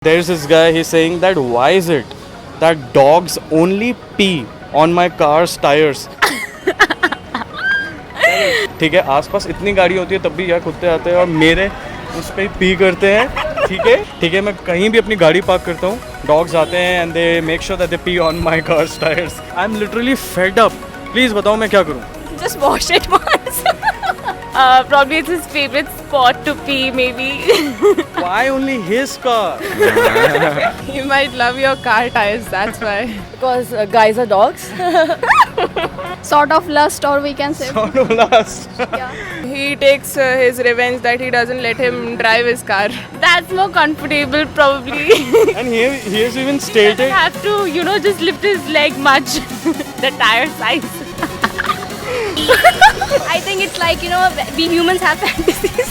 There's this guy, he's saying that why is it that dogs only pee on my car's tires? ठीक है, आसपास इतनी गाड़ी होती है तब भी यार कुत्ते आते हैं और मेरे उस पर पी करते हैं. ठीक है, मैं कहीं भी अपनी गाड़ी पार्क करता हूँ, डॉग्स आते हैं and they make sure that they P on my cars tyres. I am literally fed up. Please बताओ मैं क्या करूँ. Just wash it once. Probably it's his favorite spot to pee, maybe. Why only his car? He might love your car tires, that's why. Because guys are dogs. Sort of lust, or we can say. No last. Yeah. He takes his revenge that he doesn't let him drive his car. That's more comfortable, probably. And he has even He stated. doesn't have to, just lift his leg much. The tire size. I think it's like, we humans have fantasies.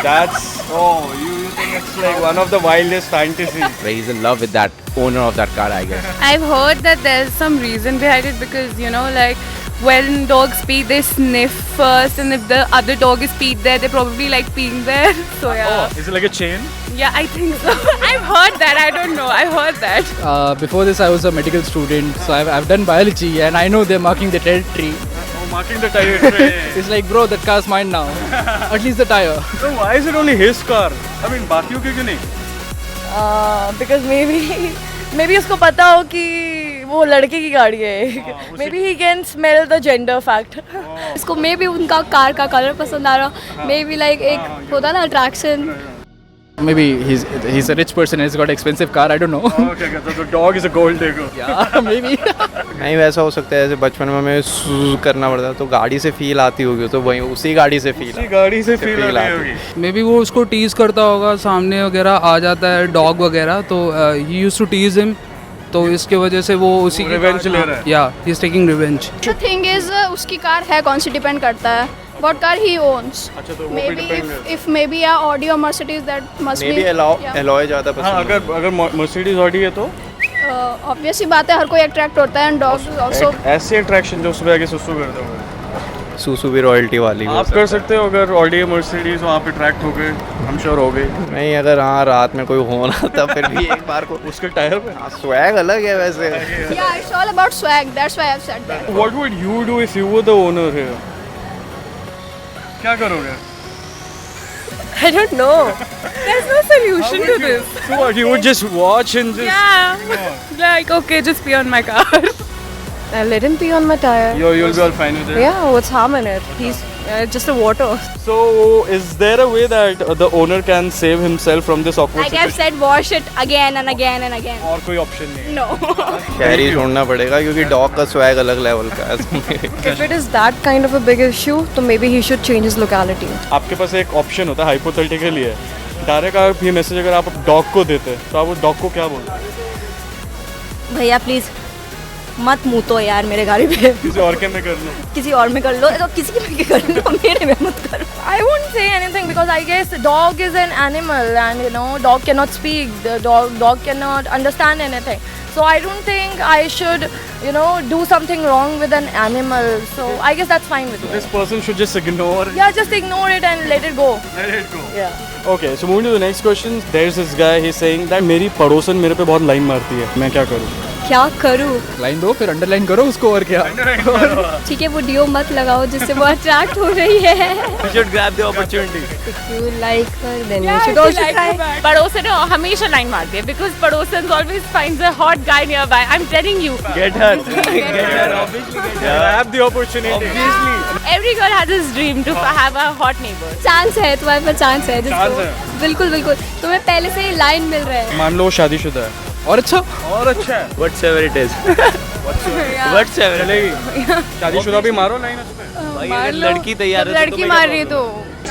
That's you think it's like one of the wildest fantasies. He's in love with that owner of that car, I guess. I've heard that there's some reason behind it because, like when dogs pee, they sniff first, and if the other dog is peed there, they probably like peeing there. So yeah. Oh, is it like a chain? Yeah, I think so. I've heard that. I don't know. I've heard that. Before this, I was a medical student, so I've done biology, and I know they're marking the territory. Oh, marking the tire tray. It's like, bro, that car's mine now. At least the tire. So why is it only his car? I mean, बाकियों के क्यों नहीं? Because maybe उसको पता हो कि वो लड़के की गाड़ी है. Maybe he can smell the gender fact. इसको maybe उनका कार का कलर पसंद आ रहा. Maybe like एक होता ना attraction. Maybe he's a rich person and he's got an expensive car. I don't know. Okay, so the dog is a gold digger. Yeah, maybe. नहीं वैसा हो सकता है, जैसे बचपन में हमें सूज करना पड़ता तो गाड़ी से फील आती होगी, तो वही उसी गाड़ी से फील उसी गाड़ी से फील feel आती आती होगी. मे बी वो उसको टीज करता होगा, सामने वगैरह आ जाता है डॉग वगैरह, तो he used to tease him, तो इसके वजह से वो उसी की Revenge ले रहा है. या he is taking revenge. The thing is, उसकी कार है कौन सी डिपेंड करता है. What car he owns. अच्छा, तो वो भी Maybe depend है. if maybe a Audi or Mercedes, that must may be. Be Yeah. Alloy ज़्यादा हाँ, पसंद अगर मर्सिडीज ऑडी है तो Obvious सी बात है, हर कोई अट्रैक्ट होता है, and dogs also. ऐसी अट्रैक्शन जो सुबह आके सुसु करते होंगे. सूसू भी रॉयल्टी वाली हो आप सकता कर सकते हो अगर ऑडी या मर्सिडीज वहाँ पे अट्रैक्ट हो गए, हम श्योर हो गए. है. नहीं अगर हाँ रात में कोई हो ना तब फिर भी एक बार को उसके टायर पे. स्वैग अलग है वैसे. Yeah, it's all about swag. That's why I've said that. What would you do if you were the owner here? क्या करोगे? I don't know. There's no solution to this. So what, you would just watch and just... Yeah. Like, okay, just pee on my car. I'll let him pee on my tire. You'll be all fine with it. Yeah, what's harm in it? He's just a water. So, is there a way that the owner can save himself from this awkward Like I've situation? said, wash it again and again and again. और कोई option नहीं. No. शहर ही छोड़ना पड़ेगा क्योंकि dog का swag अलग level का है. If it is that kind of a big issue, तो maybe he should change his locality. आपके पास एक ऑप्शन होता है, हाइपोथेटिकली है. डायरेक्ट आप ये मैसेज अगर आप डॉग को देते तो आप उस डॉग को क्या बोलते? भैया प्लीज मत मुँह यार मेरे गाड़ी पे. किसी और के में कर लो. किसी और में कर लो, तो किसी के में कर लो, मेरे में मत करो. I won't say anything because I guess dog is an animal and dog cannot speak. The dog cannot understand anything. So I don't think I should do something wrong with an animal. So I guess that's fine with me. This person should just ignore. Yeah, just ignore it and let it go. Let it go. Yeah. Okay, so moving to the next question. There's this guy, he's saying that मेरी पड़ोसन मेरे पे बहुत line मारती है, मैं क्या करूँ? क्या करूँ? लाइन दो, फिर अंडरलाइन करो उसको, और क्या. ठीक है, वो डियो मत लगाओ जिससे वो अट्रैक्ट हो रही है. You should grab the opportunity. If you like her, then you Yeah, should I also like try. her. पड़ोसन हमेशा लाइन मारती है because पड़ोसन always finds a hot guy nearby. I'm telling you. Get her. Get her. Obviously get her. Grab the opportunity. Obviously. Every girl has this dream to have a hot neighbor. Chance है तुम्हारे पास, chance है जिसको. Chance है. बिल्कुल बिल्कुल, तुम्हें पहले से ही लाइन मिल रहा है. मान लो वो शादीशुदा है. और अच्छा. और अच्छा है. Whatever it is. Whatever. चलेगी. शादीशुदा भी मारो लाइन उसमें. भाई अगर लड़की तैयार है तो लड़की मार रही है तो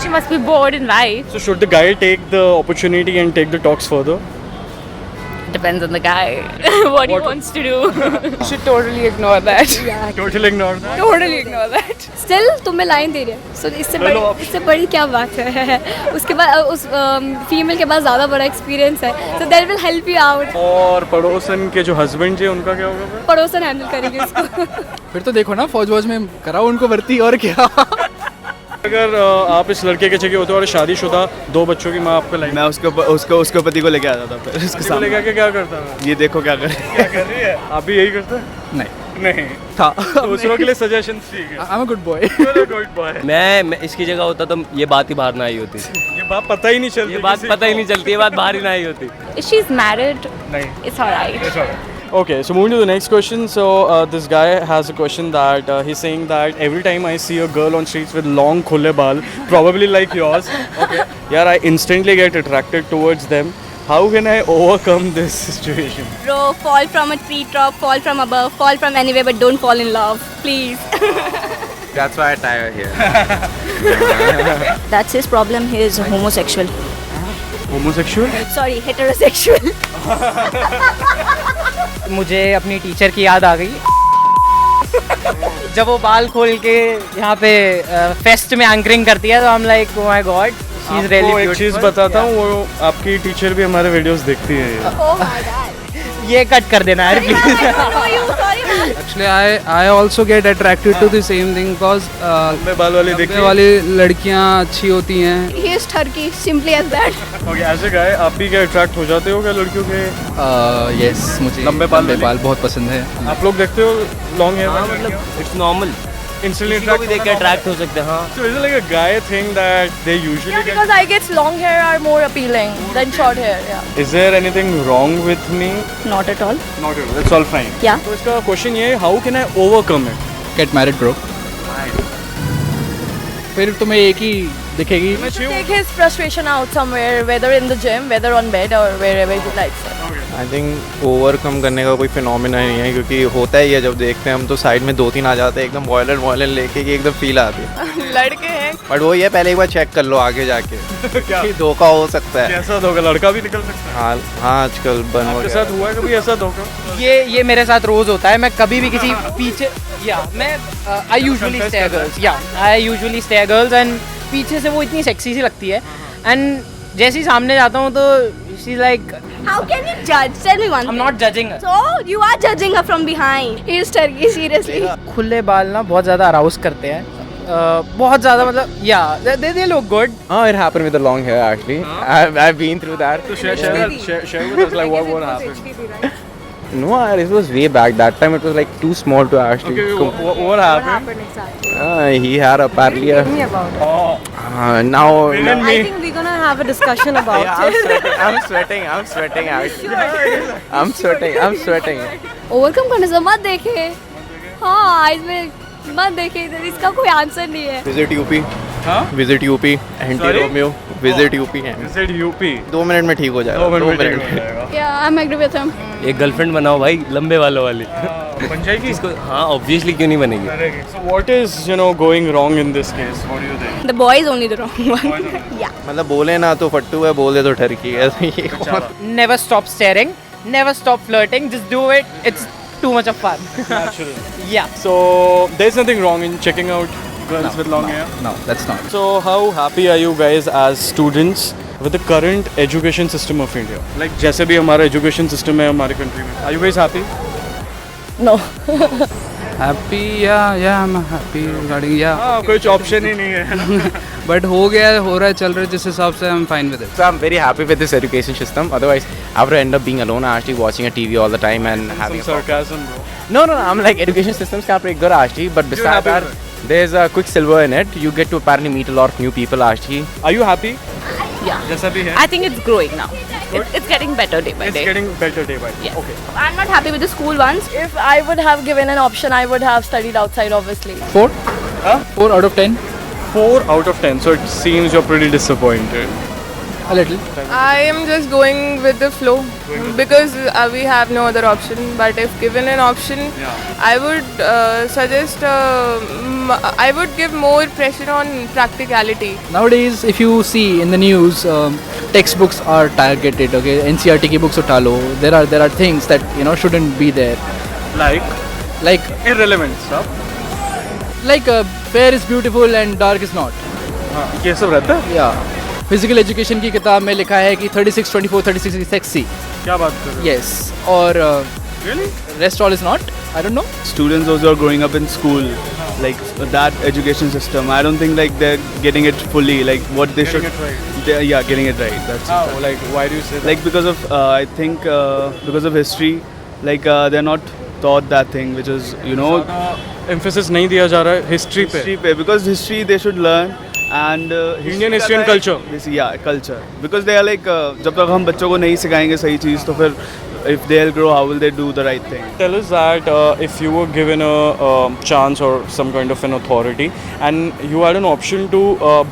she must be bored in life. So should the guy take the opportunity and take the talks further? Depends on the guy. What he wants to do. You should totally ignore that. Totally ignore that. Totally ignore that. Still तुम्हें line दे रही है. So इससे बड़ी क्या बात है. उसके बाद उस फीमेल के पास ज़्यादा बड़ा एक्सपीरियंस है. So that will help you out. और पड़ोसन के जो हस्बैंड है उनका क्या होगा फिर? पड़ोसन हैंडल करेंगे इसको. फिर तो देखो ना, फौज वौज में कराओ उनको भर्ती, और क्या. अगर आप इस लड़के के जगह होते और शादीशुदा 2 बच्चों की माँ आपको लाइन मैं उसको पति को लेके आता था फिर उसके को सामने लेकर के क्या करता है? ये देखो क्या कर क्या कर रही है? आप भी यही करते हैं? नहीं था दूसरों के लिए सजेशन ठीक है। I'm a good boy. Good boy. मैं इसकी जगह होता तो ये बात ही बाहर ना आई होती, ये बात पता ही नहीं चलती। ये बात पता ही नहीं चलती, ये बात बाहर ही ना आई होती। If she's married, नहीं। it's alright. Okay, so moving to the next question. So this guy has a question that he's saying that every time I see a girl on streets with long khulle baal, probably like yours, okay, yeah, I instantly get attracted towards them. How can I overcome this situation? Bro, fall from a treetop, fall from above, fall from anywhere, but don't fall in love, please. That's why I tie her here. That's his problem. He is homosexual. Homosexual? Sorry, heterosexual. मुझे अपनी teacher की याद आ गई जब वो बाल खोल के यहाँ पे फेस्ट में एंकरिंग करती है तो हम like oh my God she is really आपको एक ब्यूटीफुल। चीज़ बताता हूँ, वो आपकी टीचर भी हमारे वीडियोस देखती है। Oh my god. ये कट कर देना यार please. Sorry, man. Actually, I also get attracted to the same thing because लंबे बाल वाली देखती लंबे है। वाली लड़कियाँ अच्छी होती हैं. He is turkey, simply as that. Okay, as a guy, आप भी क्या अट्रैक्ट हो जाते हो क्या लड़कियों के? Yes, मुझे लंबे बाल बहुत पसंद है. आप लोग देखते हो लॉन्ग हेयर? हाँ मतलब इट्स नॉर्मल, instantly किसी को भी देख के अट्रैक्ट हो सकते हैं। हाँ, So is it like a guy thing that they usually Yeah, get? because I guess long hair are more appealing than short hair. Yeah. Is there anything wrong with me? Not at all. Not at all. That's all fine. Yeah. तो इसका question ये है, how can I overcome it? Get married, bro. फिर तुम्हें एक ही दिखेगी. Take his frustration out somewhere, whether in the gym, whether on bed, or wherever he likes it. I think overcome करने का कोई फिनोमिना नहीं है, क्योंकि होता ही है जब देखते हैं हम तो साइड में 2-3 आ जाते हैं एकदम वॉयलेंट लेके कि एकदम फील आती है। लड़के हैं. बट वो ये पहले एक बार चेक कर लो आगे जाके क्या? कि धोखा हो सकता है। कैसा धोखा? लड़का भी निकल सकता है। हाँ हाँ, आजकल बन आपके वगैरह। साथ हुआ है कभी ऐसा धोखा? ये मेरे साथ रोज होता है। मैं कभी भी किसी पीछे या मैं आई यूजुअली confess स्टे कर रहा गर्ल्स या I usually stay girls and पीछे से वो इतनी सेक्सी सी लगती है एंड जैसे ही सामने जाता हूँ तो she is like How can you judge? Tell me one I am thing. Not judging her. So you are judging her from behind. He is turkey, seriously. खुले बाल ना बहुत ज़्यादा अराउज करते हैं, बहुत ज़्यादा मतलब या they look good. Oh, it happened with the long hair actually. I've been through that. So share with us like what happened? No, it was way back. That time it was like too small to actually. Okay, what happened? He had apparently a. Me about it. Now. Didn't I think we're gonna have a discussion about it. I'm sweating actually. I'm sweating. Overcome करने से मत देखे. हाँ, इसमें मत देखे. इसका कोई आंसर नहीं है. विजिट यूपी, हाँ? Visit UP, anti Sorry? Romeo, visit UP है। Is it UP? 2 मिनट में ठीक हो जाएगा। 2 मिनट में 2 ठीक हो जाएगा। Yeah, I'm agree with him. एक गर्लफ्रेंड बनाओ भाई लंबे बालों वाली। बन जाएगी? इसको हाँ ऑब्वियसली क्यों नहीं बनेगी। So what is going wrong in this case? What do you think? The boy is only the wrong one. Yeah. मतलब बोले ना तो फट्टू है, बोले तो ठरकी है। ये कौन- never stop staring, never stop flirting, just do it, it's too much of fun. Natural. या So there's nothing wrong in checking out girls with long hair. No, that's not. So how happy are you guys as students with the current education system of India? Like जैसे भी हमारा education system है हमारे country में. Are you guys happy? No. Happy, yeah, I'm happy regarding, yeah. हाँ, कुछ option ही नहीं है. But हो गया है, हो रहा है, चल रहा है जिस हिसाब से I'm fine with it. So I'm very happy with this education system. Otherwise, I would end up being alone. I'm actually watching a TV all the time and having. Some sarcasm, bro. No. I'm like education systems are pretty good actually, but You're besides happy that, there's a quick silver in it. You get to apparently meet a lot of new people actually. Are you happy? Yeah. जैसा भी है. I think it's growing now. It's getting better day by It's day. getting better day by day. Yes. Okay. I'm not happy with the school ones. If I would have given an option, I would have studied outside, obviously. 4? Huh? 4 out of 10? 4 out of 10. So it seems you're pretty disappointed. A little. I am just going with the flow because we have no other option. But if given an option, I would suggest. I would give more pressure on practicality. Nowadays, if you see in the news, textbooks are targeted. Okay, NCERT की books उठा लो. There are things that shouldn't be there. Like Irrelevant stuff. fair is beautiful and dark is not. हाँ, ये सब रहता है? Yeah. Physical education की किताब में लिखा है कि 36, 24, 36 is sexy. क्या बात कर रहे हो? Yes. और Really? rest all is not. I don't know. Students also are growing up in school like that education system. I don't think like they're getting it fully, like what they should. Yeah, getting it right. That's How? Like, why do you say that? like because of I think because of history, like they're not taught that thing, which is emphasis नहीं दिया जा रहा है history पे. history पे, because history they should learn and Indian history and culture. Yeah, culture, because they are like जब तक हम बच्चों को नहीं सिखाएंगे सही चीज़ तो फिर if they'll grow, how will they do the right thing? Tell us that if you were given a chance or some kind of an authority and you had an option to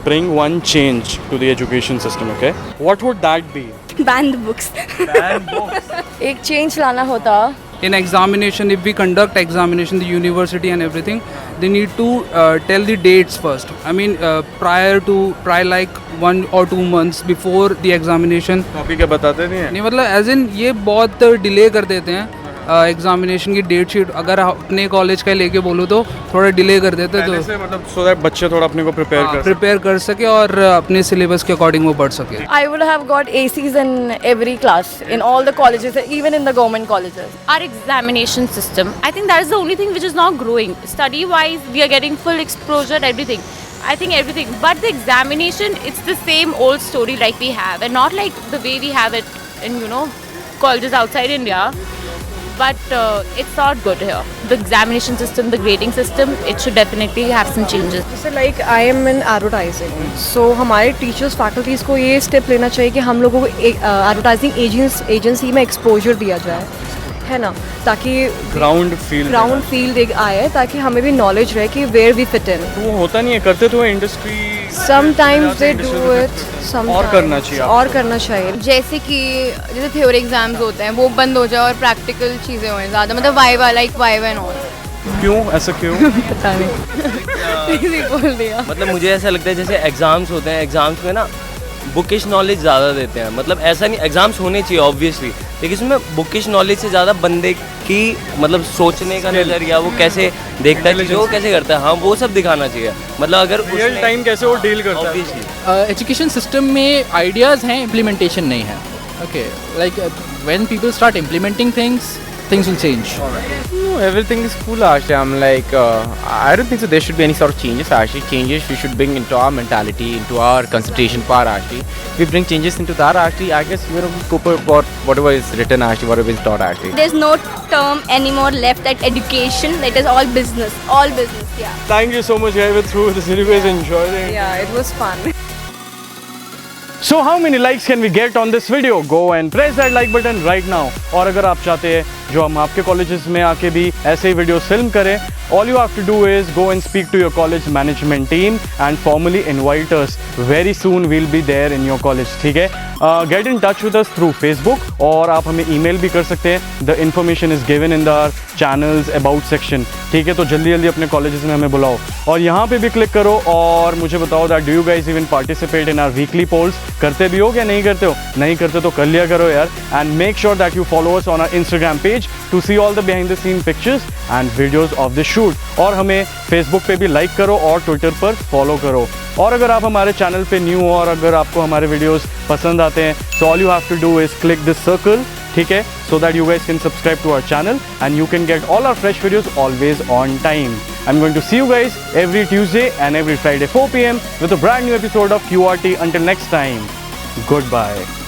bring one change to the education system, okay? What would that be? Ban the books. Ban books. एक change लाना होता. In examination, if we conduct examination, the university and everything, they need to tell the dates first. I mean, prior like 1 or 2 months before the examination. Copy के बताते नहीं हैं? नहीं मतलब as in ये बहुत डिले कर देते हैं एग्जामिनेशन की डेट शीट. अगर अपने कॉलेज का लेके बोलो तो थोड़ा डिले कर देते हैं, तो मतलब so that बच्चे थोड़ा अपने को प्रिपेयर कर सके और अपने सिलेबस के अकॉर्डिंग वो पढ़ सके. I would have got ACs in every class, in all the colleges, even in the government colleges. Our examination system, I think that is the only thing which is not growing. Study wise, we are getting full exposure, everything. I think everything, but the examination, it's the same old story like we have, and not like the way we have it in colleges outside India. But it's not good here. The examination system, the grading system, it should definitely have some changes. जैसे like I am in advertising, so हमारे teachers, faculties को ये step लेना चाहिए कि हम लोगों को advertising agency में exposure दिया जाए, है ना, ताकि ग्राउंड फील्ड एक आए, ताकि हमें भी knowledge रहे कि where we fit in. वो होता नहीं है, करते तो industry Sometimes they do it. और करना चाहिए. और करना चाहिए. जैसे कि जैसे थ्योरी एग्जाम्स होते हैं वो बंद हो जाए और प्रैक्टिकल चीज़ें हों ज़्यादा, मतलब वाइवा एंड ऑल. क्यों ऐसा क्यों? पता नहीं. बोल दिया. मतलब मुझे ऐसा लगता है जैसे एग्ज़ाम्स होते हैं, एग्ज़ाम्स में ना बुकिश नॉलेज ज़्यादा देते हैं. मतलब ऐसा नहीं, एग्ज़ाम्स होने चाहिए ऑब्वियसली, लेकिन इसमें बुकिश नॉलेज से ज़्यादा बंदे की मतलब सोचने का नज़रिया, वो कैसे देखता है चीज़ों को, कैसे करता है, हाँ वो सब दिखाना चाहिए. मतलब अगर रियल टाइम कैसे वो डील करता है. एजुकेशन सिस्टम में आइडियाज़ हैं, इम्प्लीमेंटेशन नहीं है. Okay, like when people start implementing things will change. No, everything is cool actually. I'm like, I don't think so there should be any sort of changes actually. Changes we should bring into our mentality, into our concentration power actually. If we bring changes into that actually, I guess we will cope with whatever is written actually, whatever is taught actually. There's no term anymore left at education. It is all business, yeah. Thank you so much guys, we're through this. Did you guys enjoy it? Yeah, it was fun. So how many likes can we get on this video? Go and press that like button right now. और अगर आप चाहते हैं जो हम आपके colleges में आके भी ऐसे ही वीडियोस फिल्म करें, all you have to do is go and speak to your college management team and formally invite us. Very soon we'll be there in your college. ठीक है? Get in touch with us through Facebook और आप हमें email भी कर सकते हैं. The information is given in the channels about section. ठीक है, तो जल्दी जल्दी अपने कॉलेजेस में हमें बुलाओ और यहाँ पे भी क्लिक करो और मुझे बताओ that do you guys even participate in our weekly polls? करते भी हो क्या नहीं करते हो? नहीं करते तो कर लिया करो यार. And make sure that you follow us on our Instagram page to see all the behind the scene pictures and videos of the shoot. और हमें Facebook पे भी लाइक करो और Twitter पर फॉलो करो. और अगर आप हमारे चैनल पे न्यू हो और अगर आपको हमारे वीडियोस पसंद आते हैं, so all you have to do is click this circle, ठीक है, so that you guys can subscribe to our channel and you can get all our fresh videos always on time. I'm going to see you guys every Tuesday and every Friday 4 PM with a brand new episode of QRT. Until next time, goodbye.